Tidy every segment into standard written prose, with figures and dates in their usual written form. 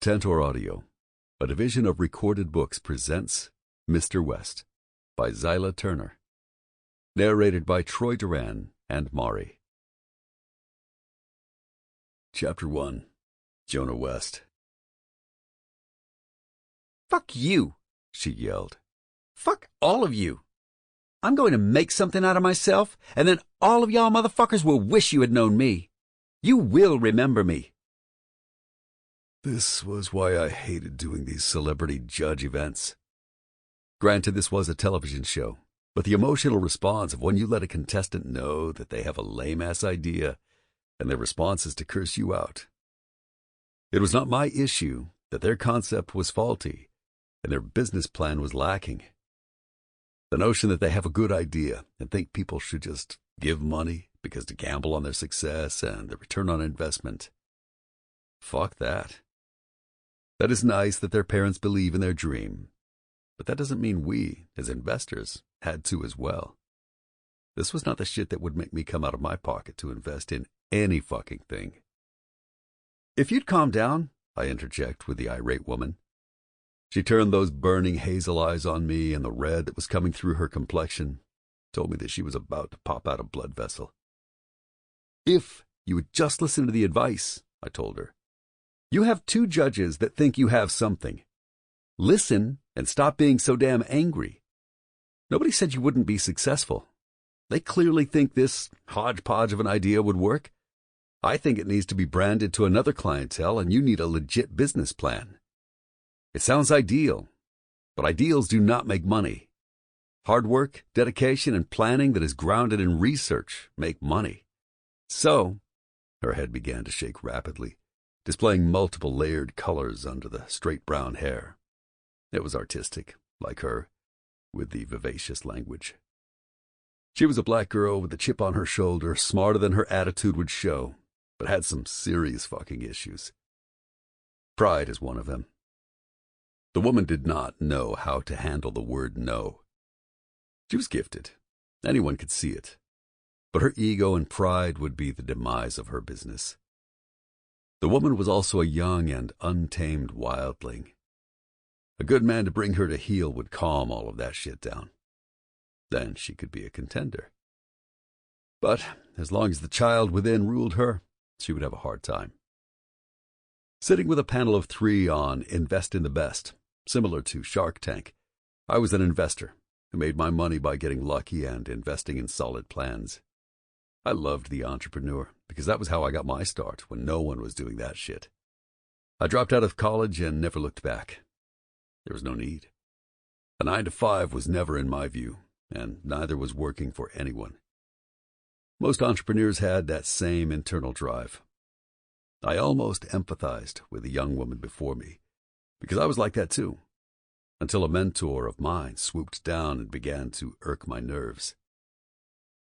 Tantor Audio, a division of Recorded Books, presents Mr. West by Xyla Turner. Narrated by Troy Duran and Mari. Chapter 1. Jonah West. "Fuck you," she yelled. "Fuck all of you. I'm going to make something out of myself, and then all of y'all motherfuckers will wish you had known me. You will remember me." This was why I hated doing these celebrity judge events. Granted, this was a television show, but the emotional response of when you let a contestant know that they have a lame-ass idea and their response is to curse you out. It was not my issue that their concept was faulty and their business plan was lacking. The notion that they have a good idea and think people should just give money because to gamble on their success and the return on investment. Fuck that. That is nice that their parents believe in their dream, but that doesn't mean we, as investors, had to as well. This was not the shit that would make me come out of my pocket to invest in any fucking thing. "If you'd calm down," I interject with the irate woman. She turned those burning hazel eyes on me, and the red that was coming through her complexion told me that she was about to pop out a blood vessel. "If you would just listen to the advice," I told her. "You have two judges that think you have something. Listen and stop being so damn angry. Nobody said you wouldn't be successful. They clearly think this hodgepodge of an idea would work. I think it needs to be branded to another clientele, and you need a legit business plan. It sounds ideal, but ideals do not make money. Hard work, dedication, and planning that is grounded in research make money." So, her head began to shake rapidly, displaying multiple layered colors under the straight brown hair. It was artistic, like her, with the vivacious language. She was a black girl with a chip on her shoulder, smarter than her attitude would show, but had some serious fucking issues. Pride is one of them. The woman did not know how to handle the word no. She was gifted. Anyone could see it. But her ego and pride would be the demise of her business. The woman was also a young and untamed wildling. A good man to bring her to heel would calm all of that shit down. Then she could be a contender. But as long as the child within ruled her, she would have a hard time. Sitting with a panel of 3 on Invest in the Best, similar to Shark Tank, I was an investor who made my money by getting lucky and investing in solid plans. I loved the entrepreneur because that was how I got my start when no one was doing that shit. I dropped out of college and never looked back. There was no need. A 9-to-5 was never in my view, and neither was working for anyone. Most entrepreneurs had that same internal drive. I almost empathized with the young woman before me, because I was like that too, until a mentor of mine swooped down and began to irk my nerves.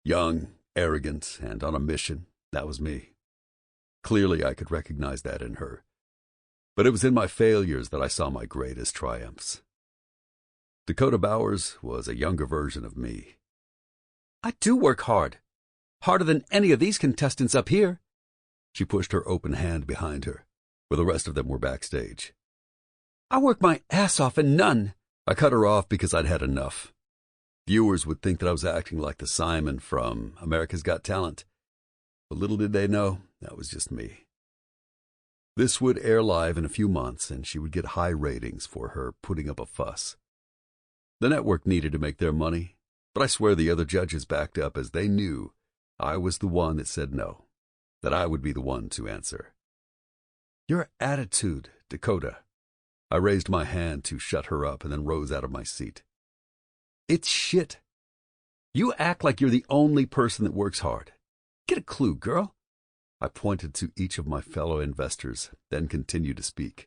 Young, arrogant, and on a mission, that was me. Clearly I could recognize that in her, but it was in my failures that I saw my greatest triumphs. Dakota Bowers was a younger version of me. "I do work hard. Harder than any of these contestants up here." She pushed her open hand behind her, where the rest of them were backstage. "I work my ass off and none." I cut her off because I'd had enough. Viewers would think that I was acting like the Simon from America's Got Talent. But little did they know, that was just me. This would air live in a few months, and she would get high ratings for her putting up a fuss. The network needed to make their money, but I swear the other judges backed up as they knew I was the one that said no, that I would be the one to answer. "Your attitude, Dakota." I raised my hand to shut her up and then rose out of my seat. "It's shit. You act like you're the only person that works hard. Get a clue, girl." I pointed to each of my fellow investors, then continued to speak.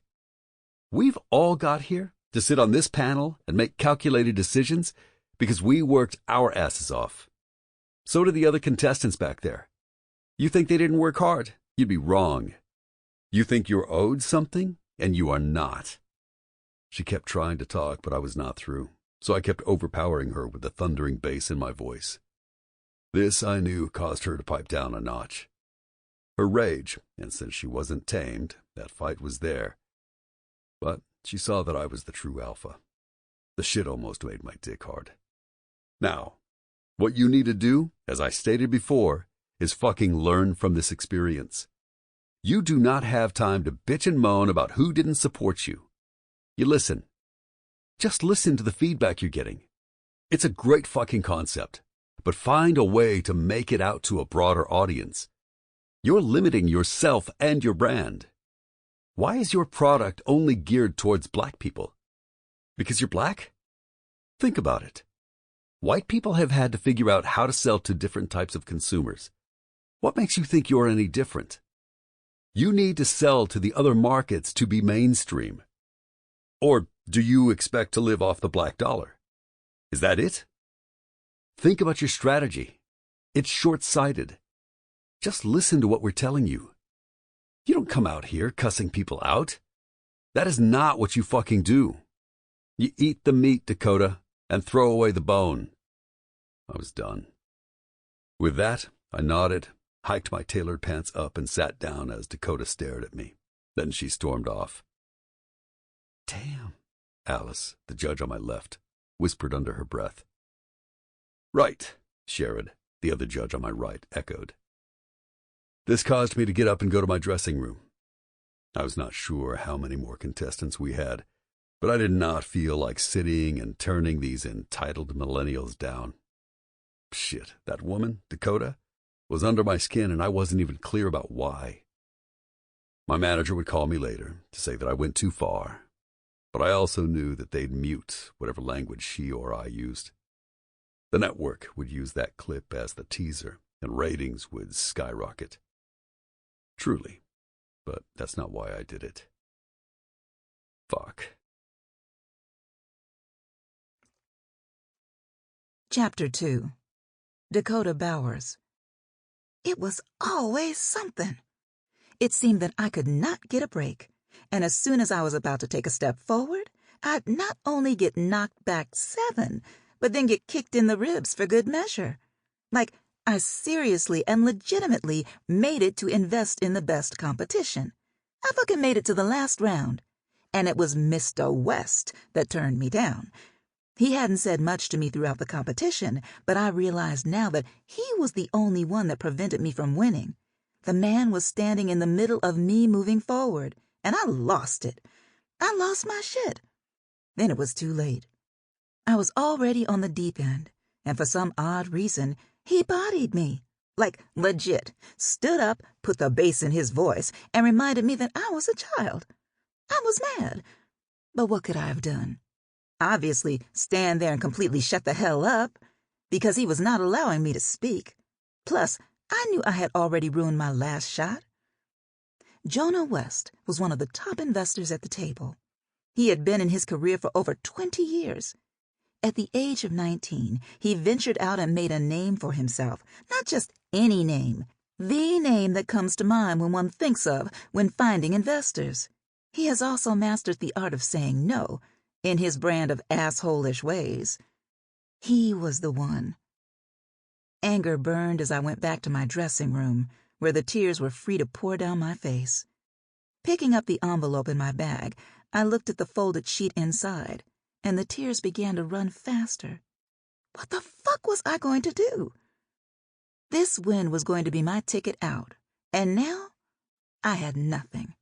"We've all got here to sit on this panel and make calculated decisions because we worked our asses off. So did the other contestants back there. You think they didn't work hard? You'd be wrong. You think you're owed something, and you are not." She kept trying to talk, but I was not through, so I kept overpowering her with the thundering bass in my voice. This, I knew, caused her to pipe down a notch. Her rage, and since she wasn't tamed, that fight was there, But she saw that I was the true alpha. The shit almost made my dick hard. Now, what you need to do, as I stated before, is fucking learn from this experience. You do not have time to bitch and moan about who didn't support you. You listen. Just listen to the feedback you're getting. It's a great fucking concept, but find a way to make it out to a broader audience. You're limiting yourself and your brand. Why is your product only geared towards black people? Because you're black? Think about it. White people have had to figure out how to sell to different types of consumers. What makes you think you're any different? You need to sell to the other markets to be mainstream. Or do you expect to live off the black dollar? Is that it? Think about your strategy. It's short-sighted. Just listen to what we're telling you. You don't come out here cussing people out. That is not what you fucking do. You eat the meat, Dakota, and throw away the bone. I was done. With that, I nodded, hiked my tailored pants up, and sat down as Dakota stared at me. Then she stormed off. Damn, Alice, the judge on my left, whispered under her breath. Right, Sherrod, the other judge on my right, echoed. This caused me to get up and go to my dressing room. I was not sure how many more contestants we had, but I did not feel like sitting and turning these entitled millennials down. Shit, that woman, Dakota, was under my skin, and I wasn't even clear about why. My manager would call me later to say that I went too far, but I also knew that they'd mute whatever language she or I used. The network would use that clip as the teaser, and ratings would skyrocket. Truly, but that's not why I did it. Fuck. Chapter 2. Dakota Bowers. It was always something. It seemed that I could not get a break, and as soon as I was about to take a step forward, I'd not only get knocked back 7, but then get kicked in the ribs for good measure. Like, I seriously and legitimately made it to invest in the best competition. I fucking made it to the last round, and it was Mr. West that turned me down. He hadn't said much to me throughout the competition, but I realized now that he was the only one that prevented me from winning. The man was standing in the middle of me moving forward, and I lost it. I lost my shit. Then it was too late. I was already on the deep end, and for some odd reason, he bodied me. Like, legit. Stood up, put the bass in his voice, and reminded me that I was a child. I was mad. But what could I have done? Obviously, stand there and completely shut the hell up, because he was not allowing me to speak. Plus, I knew I had already ruined my last shot. Jonah West was one of the top investors at the table. He had been in his career for over 20 years. At the age of 19, he ventured out and made a name for himself. Not just any name, the name that comes to mind when one thinks of when finding investors. He has also mastered the art of saying no, in his brand of asshole-ish ways. He was the one. Anger burned as I went back to my dressing room, where the tears were free to pour down my face. Picking up the envelope in my bag, I looked at the folded sheet inside, and the tears began to run faster. What the fuck was I going to do? This win was going to be my ticket out, and now I had nothing.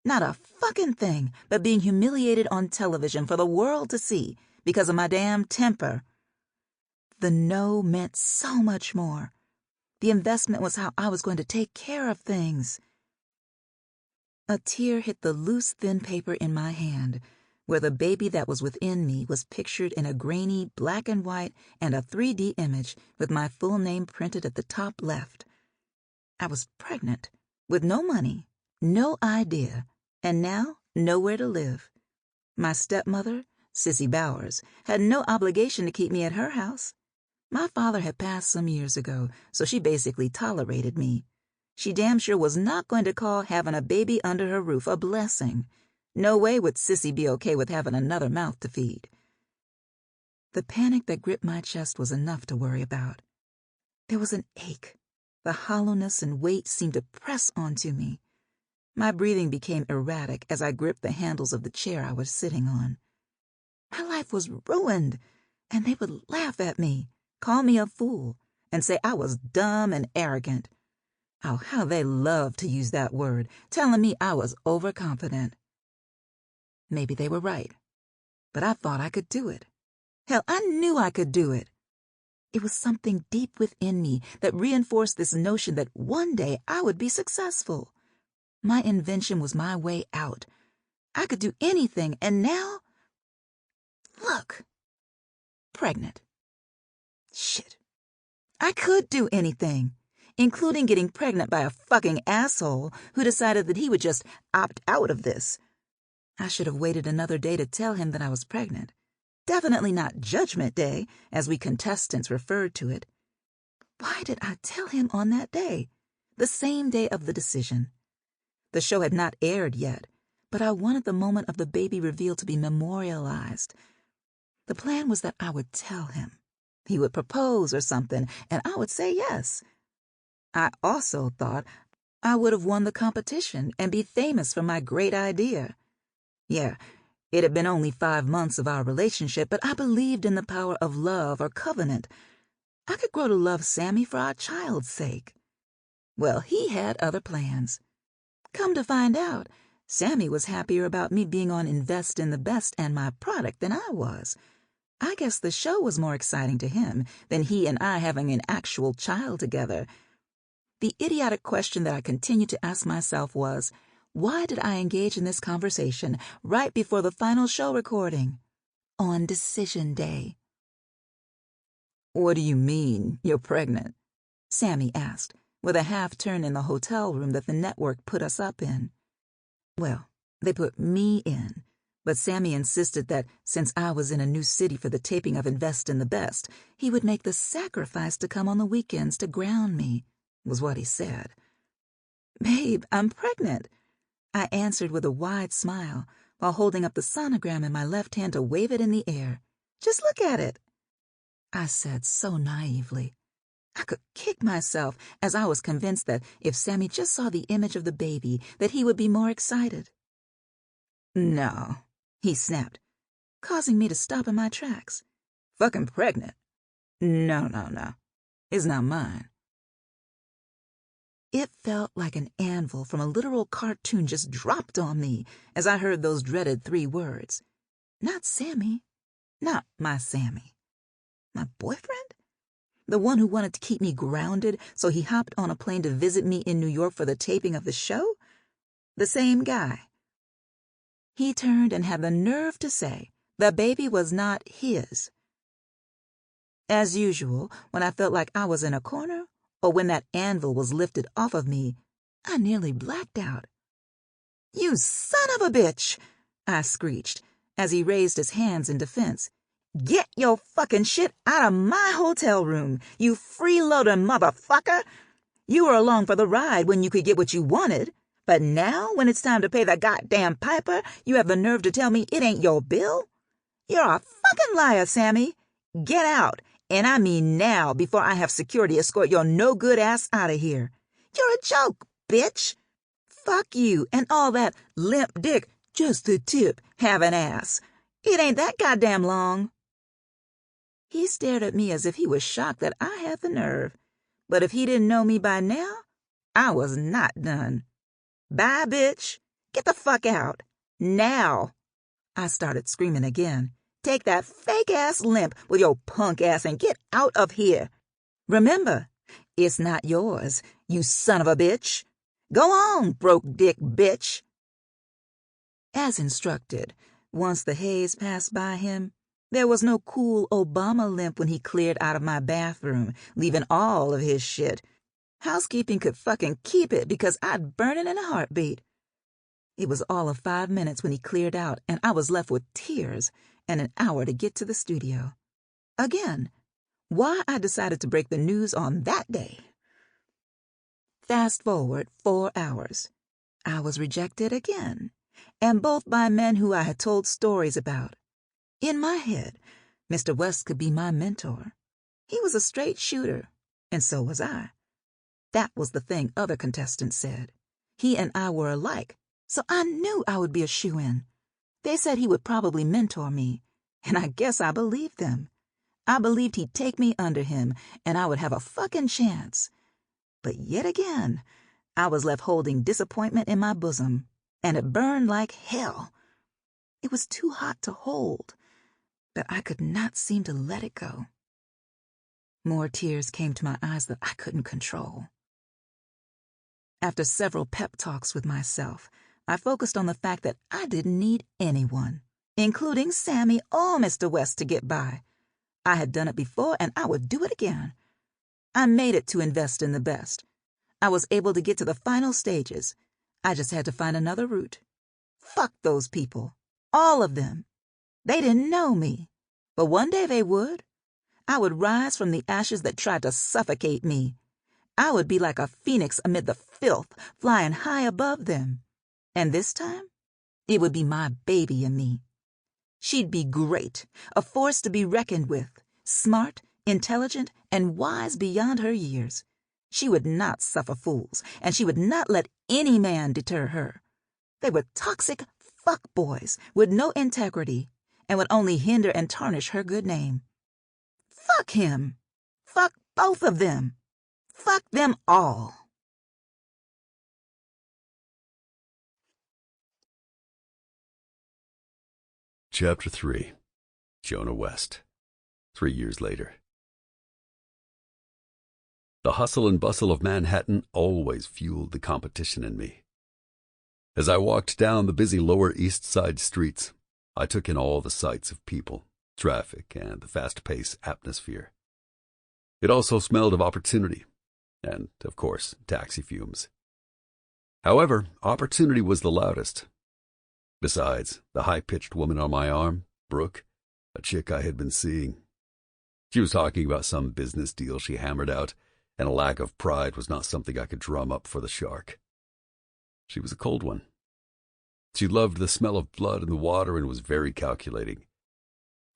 Not a fucking thing but being humiliated on television for the world to see because of my damn temper. The no meant so much more. The investment was how I was going to take care of things. A tear hit the loose, thin paper in my hand, where the baby that was within me was pictured in a grainy black and white and a 3D image with my full name printed at the top left. I was pregnant, with no money, no idea, and now nowhere to live. My stepmother, Sissy Bowers, had no obligation to keep me at her house. My father had passed some years ago, so she basically tolerated me. She damn sure was not going to call having a baby under her roof a blessing. No way would Sissy be okay with having another mouth to feed. The panic that gripped my chest was enough to worry about. There was an ache. The hollowness and weight seemed to press onto me. My breathing became erratic as I gripped the handles of the chair I was sitting on. My life was ruined, and they would laugh at me, call me a fool, and say I was dumb and arrogant. Oh, how they loved to use that word, telling me I was overconfident. Maybe they were right, but I thought I could do it. Hell, I knew I could do it. It was something deep within me that reinforced this notion that one day I would be successful. My invention was my way out. I could do anything, and now, look, pregnant. Shit. I could do anything, including getting pregnant by a fucking asshole who decided that he would just opt out of this. I should have waited another day to tell him that I was pregnant. Definitely not Judgment Day, as we contestants referred to it. Why did I tell him on that day, the same day of the decision? The show had not aired yet, but I wanted the moment of the baby reveal to be memorialized. The plan was that I would tell him. He would propose or something, and I would say yes. I also thought I would have won the competition and be famous for my great idea. Yeah, it had been only 5 months of our relationship, but I believed in the power of love or covenant. I could grow to love Sammy for our child's sake. Well, he had other plans. Come to find out, Sammy was happier about me being on Invest in the Best and my product than I was. I guess the show was more exciting to him than he and I having an actual child together. The idiotic question that I continued to ask myself was, why did I engage in this conversation right before the final show recording? On decision day. "What do you mean, you're pregnant?" Sammy asked, with a half-turn in the hotel room that the network put us up in. Well, they put me in, but Sammy insisted that since I was in a new city for the taping of Invest in the Best, he would make the sacrifice to come on the weekends to ground me, was what he said. "Babe, I'm pregnant," I answered with a wide smile while holding up the sonogram in my left hand to wave it in the air. "Just look at it," I said so naively. I could kick myself as I was convinced that if Sammy just saw the image of the baby, that he would be more excited. "No," he snapped, causing me to stop in my tracks. "Fucking pregnant? No. It's not mine." It felt like an anvil from a literal cartoon just dropped on me as I heard those dreaded 3 words. Not Sammy. Not my Sammy. My boyfriend? The one who wanted to keep me grounded, so he hopped on a plane to visit me in New York for the taping of the show? The same guy. He turned and had the nerve to say the baby was not his. As usual, when I felt like I was in a corner, or when that anvil was lifted off of me, I nearly blacked out. "You son of a bitch!" I screeched, as he raised his hands in defense. "Get your fucking shit out of my hotel room, you freeloading motherfucker! You were along for the ride when you could get what you wanted, but now, when it's time to pay the goddamn piper, you have the nerve to tell me it ain't your bill? You're a fucking liar, Sammy! Get out, and I mean now, before I have security escort your no-good ass out of here. You're a joke, bitch! Fuck you and all that limp dick, just the tip, having ass. It ain't that goddamn long." He stared at me as if he was shocked that I had the nerve. But if he didn't know me by now, I was not done. "Bye, bitch. Get the fuck out. Now." I started screaming again. "Take that fake-ass limp with your punk ass and get out of here. Remember, it's not yours, you son of a bitch. Go on, broke-dick bitch." As instructed, once the haze passed by him, there was no cool Obama limp when he cleared out of my bathroom, leaving all of his shit. Housekeeping could fucking keep it because I'd burn it in a heartbeat. It was all of 5 minutes when he cleared out, and I was left with tears and an hour to get to the studio. Again, why I decided to break the news on that day. Fast forward 4 hours. I was rejected again, and both by men who I had told stories about. In my head, Mr. West could be my mentor. He was a straight shooter, and so was I. That was the thing other contestants said. He and I were alike, so I knew I would be a shoo-in. They said he would probably mentor me, and I guess I believed them. I believed he'd take me under him, and I would have a fucking chance. But yet again, I was left holding disappointment in my bosom, and it burned like hell. It was too hot to hold, but I could not seem to let it go. More tears came to my eyes that I couldn't control. After several pep talks with myself, I focused on the fact that I didn't need anyone, including Sammy or Mr. West, to get by. I had done it before, and I would do it again. I made it to invest in the best. I was able to get to the final stages. I just had to find another route. Fuck those people. All of them. They didn't know me. But one day they would. I would rise from the ashes that tried to suffocate me. I would be like a phoenix amid the filth, flying high above them. And this time, it would be my baby and me. She'd be great, a force to be reckoned with, smart, intelligent, and wise beyond her years. She would not suffer fools, and she would not let any man deter her. They were toxic fuckboys with no integrity, and would only hinder and tarnish her good name. Fuck him. Fuck both of them. Fuck them all. Chapter 3. Jonah West. 3 years later. The hustle and bustle of Manhattan always fueled the competition in me. As I walked down the busy Lower East Side streets, I took in all the sights of people, traffic, and the fast-paced atmosphere. It also smelled of opportunity, and, of course, taxi fumes. However, opportunity was the loudest. Besides, the high-pitched woman on my arm, Brooke, a chick I had been seeing. She was talking about some business deal she hammered out, and a lack of pride was not something I could drum up for the shark. She was a cold one. She loved the smell of blood in the water and was very calculating.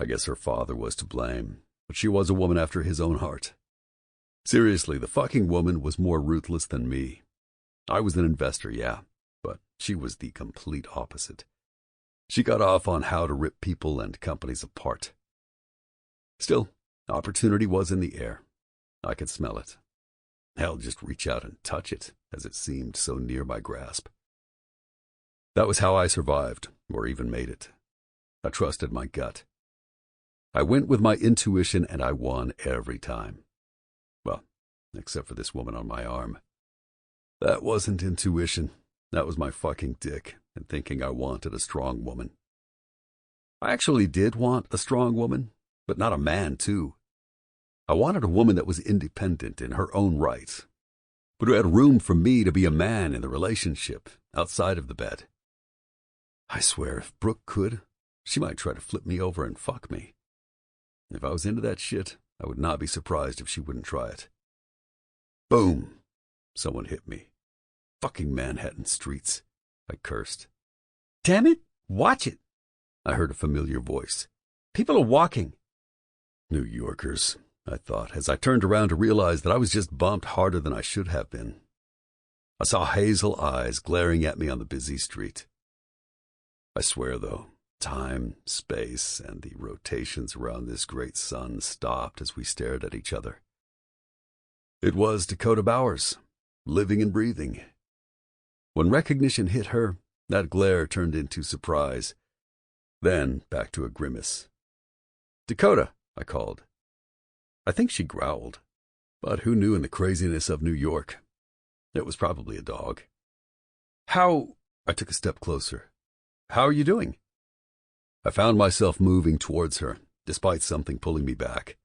I guess her father was to blame, but she was a woman after his own heart. Seriously, the fucking woman was more ruthless than me. I was an investor, yeah, but she was the complete opposite. She got off on how to rip people and companies apart. Still, opportunity was in the air. I could smell it. Hell, just reach out and touch it, as it seemed so near my grasp. That was how I survived, or even made it. I trusted my gut. I went with my intuition, and I won every time. Well, except for this woman on my arm. That wasn't intuition. That was my fucking dick, and thinking I wanted a strong woman. I actually did want a strong woman, but not a man, too. I wanted a woman that was independent in her own right, but who had room for me to be a man in the relationship, outside of the bed. I swear, if Brooke could, she might try to flip me over and fuck me. If I was into that shit, I would not be surprised if she wouldn't try it. Boom! Someone hit me. Fucking Manhattan streets, I cursed. Damn it, watch it. I heard a familiar voice. People are walking. New Yorkers, I thought, as I turned around to realize that I was just bumped harder than I should have been. I saw hazel eyes glaring at me on the busy street. I swear, though, time, space, and the rotations around this great sun stopped as we stared at each other. It was Dakota Bowers, living and breathing. When recognition hit her, that glare turned into surprise, then back to a grimace. "Dakota," I called. I think she growled, but who knew in the craziness of New York? It was probably a dog. I took a step closer. "How are you doing?" I found myself moving towards her, despite something pulling me back.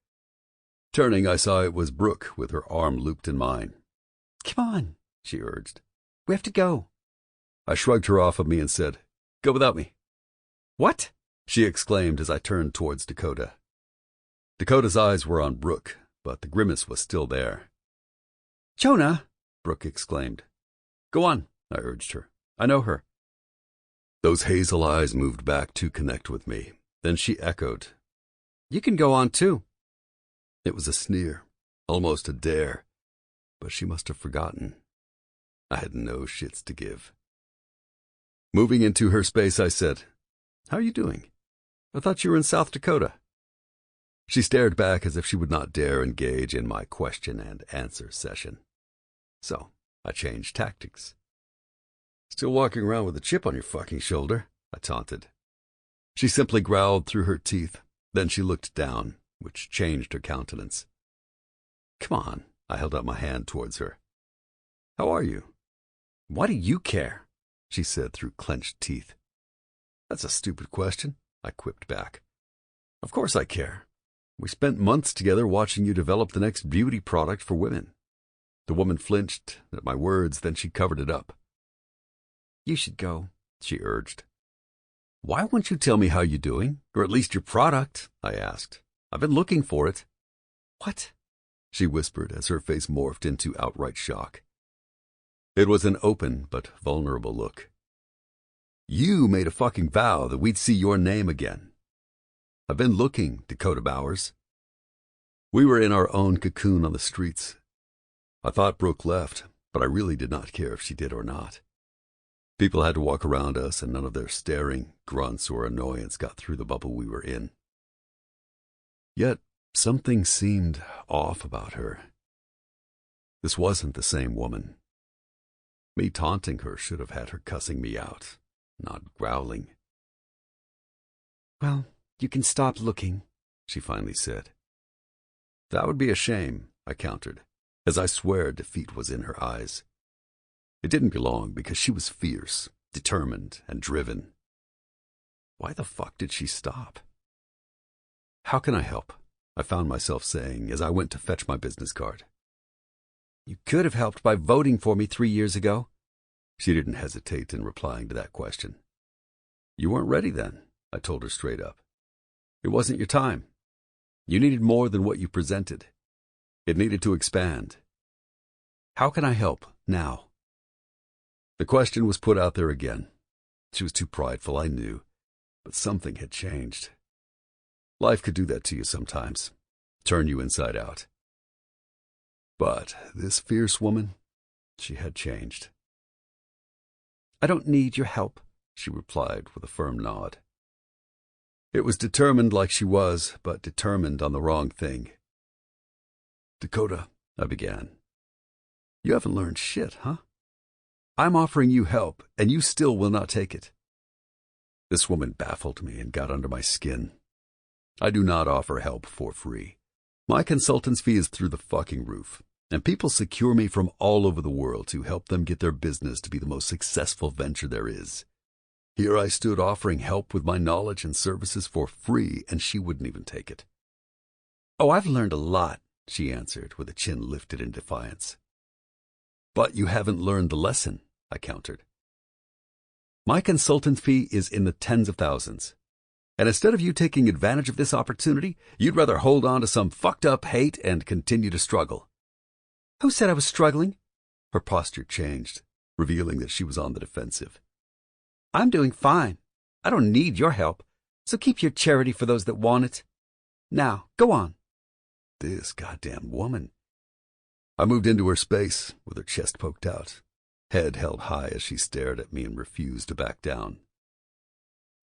Turning, I saw it was Brooke with her arm looped in mine. "Come on," she urged. "We have to go." I shrugged her off of me and said, "Go without me." "What?" she exclaimed as I turned towards Dakota. Dakota's eyes were on Brooke, but the grimace was still there. "Jonah!" Brooke exclaimed. "Go on," I urged her. "I know her." Those hazel eyes moved back to connect with me. Then she echoed, "You can go on, too." It was a sneer, almost a dare, but she must have forgotten. I had no shits to give. Moving into her space, I said, "How are you doing? I thought you were in South Dakota." She stared back as if she would not dare engage in my question and answer session. So I changed tactics. "Still walking around with a chip on your fucking shoulder," I taunted. She simply growled through her teeth. Then she looked down, which changed her countenance. "Come on," I held out my hand towards her. "How are you?" "Why do you care?" she said through clenched teeth. "That's a stupid question," I quipped back. "Of course I care. We spent months together watching you develop the next beauty product for women." The woman flinched at my words, then she covered it up. "You should go," she urged. "Why won't you tell me how you're doing, or at least your product?" I asked. "I've been looking for it." "What?" she whispered as her face morphed into outright shock. It was an open but vulnerable look. "You made a fucking vow that we'd see your name again." "I've been looking, Dakota Bowers." We were in our own cocoon on the streets. I thought Brooke left, but I really did not care if she did or not. People had to walk around us, and none of their staring, grunts, or annoyance got through the bubble we were in. Yet something seemed off about her. This wasn't the same woman. Me taunting her should have had her cussing me out, not growling. "Well, you can stop looking," she finally said. "That would be a shame," I countered, as I swear defeat was in her eyes. It didn't be long because she was fierce, determined, and driven. Why the fuck did she stop? "How can I help?" I found myself saying as I went to fetch my business card. "You could have helped by voting for me 3 years ago." She didn't hesitate in replying to that question. "You weren't ready then," I told her straight up. "It wasn't your time. You needed more than what you presented. It needed to expand. How can I help now?" The question was put out there again. She was too prideful, I knew, but something had changed. Life could do that to you sometimes, turn you inside out. But this fierce woman, she had changed. "I don't need your help," she replied with a firm nod. It was determined like she was, but determined on the wrong thing. "Dakota," I began, "you haven't learned shit, huh? I'm offering you help, and you still will not take it." This woman baffled me and got under my skin. I do not offer help for free. My consultant's fee is through the fucking roof, and people secure me from all over the world to help them get their business to be the most successful venture there is. Here I stood offering help with my knowledge and services for free, and she wouldn't even take it. "Oh, I've learned a lot," she answered with a chin lifted in defiance. "But you haven't learned the lesson," I countered. "My consultant fee is in the tens of thousands. And instead of you taking advantage of this opportunity, you'd rather hold on to some fucked up hate and continue to struggle." "Who said I was struggling?" Her posture changed, revealing that she was on the defensive. "I'm doing fine. I don't need your help, so keep your charity for those that want it. Now, go on." This goddamn woman. I moved into her space with her chest poked out, head held high as she stared at me and refused to back down.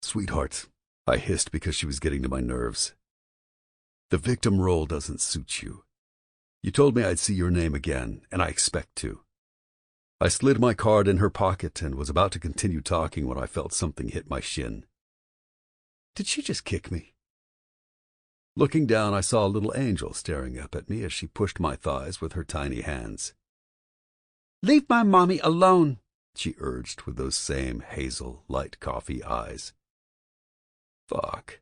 "Sweetheart," I hissed because she was getting to my nerves, "the victim role doesn't suit you. You told me I'd see your name again, and I expect to." I slid my card in her pocket and was about to continue talking when I felt something hit my shin. Did she just kick me? Looking down, I saw a little angel staring up at me as she pushed my thighs with her tiny hands. "Leave my mommy alone," she urged with those same hazel, light coffee eyes. Fuck.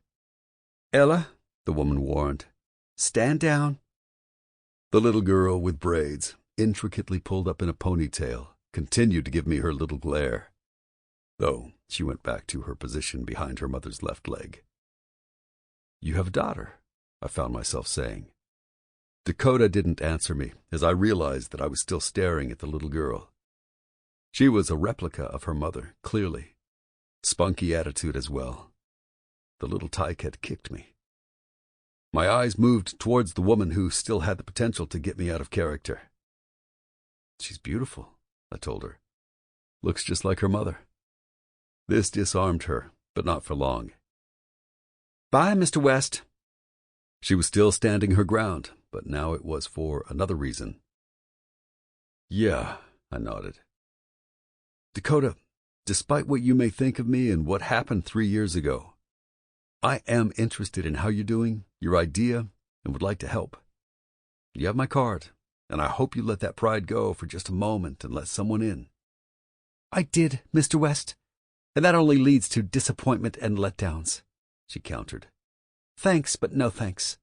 "Ella," the woman warned, "stand down." The little girl with braids, intricately pulled up in a ponytail, continued to give me her little glare, though she went back to her position behind her mother's left leg. "You have a daughter," I found myself saying. Dakota didn't answer me, as I realized that I was still staring at the little girl. She was a replica of her mother, clearly. Spunky attitude as well. The little tyke had kicked me. My eyes moved towards the woman who still had the potential to get me out of character. "She's beautiful," I told her. Looks just like her mother. This disarmed her, but not for long. Bye, Mr. West. She was still standing her ground, but now it was for another reason. Yeah, I nodded. Dakota, despite what you may think of me and what happened 3 years ago, I am interested in how you're doing, your idea, and would like to help. You have my card, and I hope you let that pride go for just a moment and let someone in. I did, Mr. West, and that only leads to disappointment and letdowns, she countered. Thanks, but no thanks.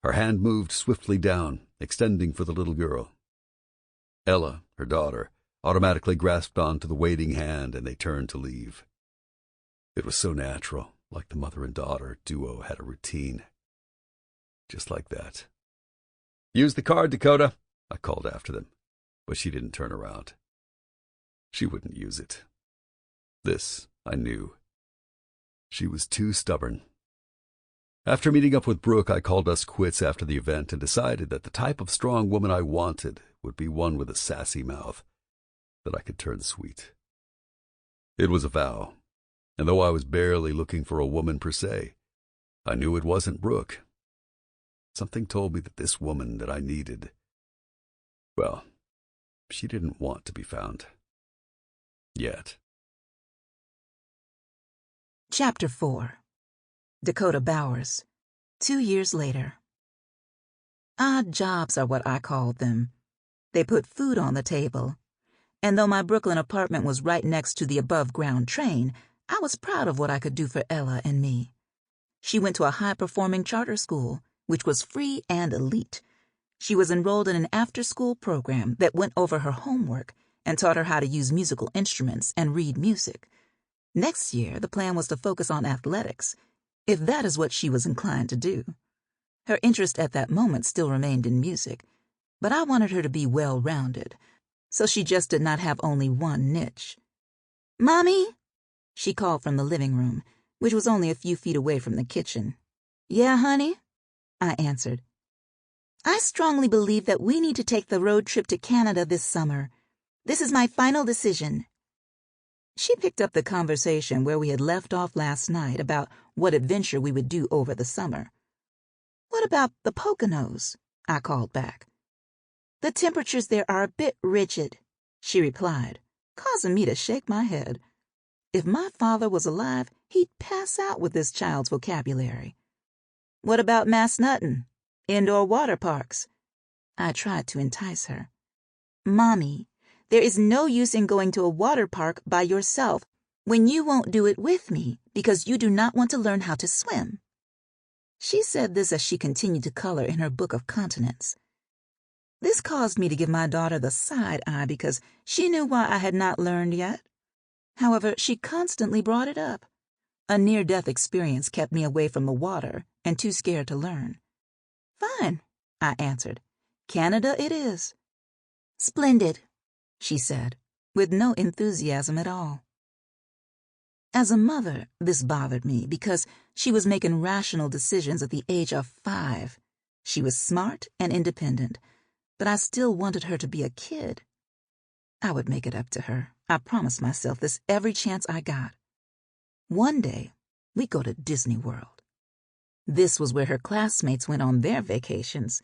Her hand moved swiftly down, extending for the little girl. Ella, her daughter, automatically grasped onto the waiting hand, and they turned to leave. It was so natural, like the mother and daughter duo had a routine. Just like that. Use the card, Dakota, I called after them, but she didn't turn around. She wouldn't use it. This, I knew. She was too stubborn. After meeting up with Brooke, I called us quits after the event and decided that the type of strong woman I wanted would be one with a sassy mouth that I could turn sweet. It was a vow, and though I was barely looking for a woman per se, I knew it wasn't Brooke. Something told me that this woman that I needed, well, she didn't want to be found. Yet. Chapter 4. Dakota Bowers. 2 years later. Odd jobs are what I called them. They put food on the table. And though my Brooklyn apartment was right next to the above-ground train, I was proud of what I could do for Ella and me. She went to a high-performing charter school, which was free and elite. She was enrolled in an after-school program that went over her homework and taught her how to use musical instruments and read music. Next year, the plan was to focus on athletics, if that is what she was inclined to do. Her interest at that moment still remained in music, but I wanted her to be well-rounded, so she just did not have only one niche. "Mommy?" she called from the living room, which was only a few feet away from the kitchen. "Yeah, honey?" I answered. "I strongly believe that we need to take the road trip to Canada this summer. This is my final decision." She picked up the conversation where we had left off last night about what adventure we would do over the summer. "What about the Poconos?" I called back. "The temperatures there are a bit rigid," she replied, causing me to shake my head. If my father was alive, he'd pass out with this child's vocabulary. "What about Massanutten? Indoor water parks?" I tried to entice her. "Mommy, there is no use in going to a water park by yourself when you won't do it with me because you do not want to learn how to swim." She said this as she continued to color in her book of continents. This caused me to give my daughter the side eye because she knew why I had not learned yet. However, she constantly brought it up. A near-death experience kept me away from the water and too scared to learn. "Fine," I answered. "Canada it is." "Splendid," she said, with no enthusiasm at all. As a mother, this bothered me because she was making rational decisions at the age of 5. She was smart and independent, but I still wanted her to be a kid. I would make it up to her. I promised myself this every chance I got. One day, we'd go to Disney World. This was where her classmates went on their vacations.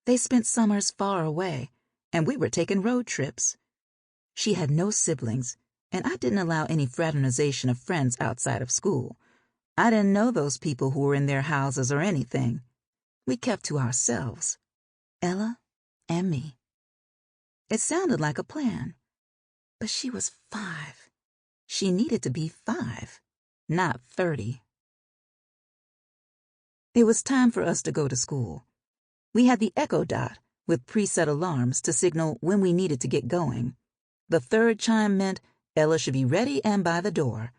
They spent summers far away, and we were taking road trips. She had no siblings, and I didn't allow any fraternization of friends outside of school. I didn't know those people who were in their houses or anything. We kept to ourselves, Ella and me. It sounded like a plan, but she was 5. She needed to be 5, not 30. It was time for us to go to school. We had the Echo Dot with preset alarms to signal when we needed to get going. The third chime meant Ella should be ready and by the door.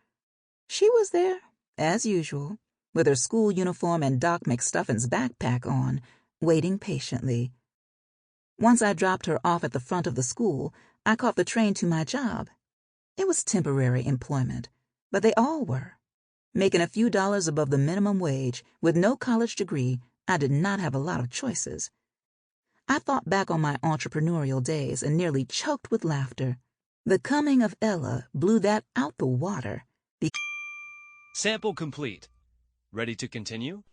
She was there, as usual, with her school uniform and Doc McStuffin's backpack on, waiting patiently. Once I dropped her off at the front of the school, I caught the train to my job. It was temporary employment, but they all were. Making a few dollars above the minimum wage, with no college degree, I did not have a lot of choices. I thought back on my entrepreneurial days and nearly choked with laughter. The coming of Ella blew that out the water. Sample complete. Ready to continue?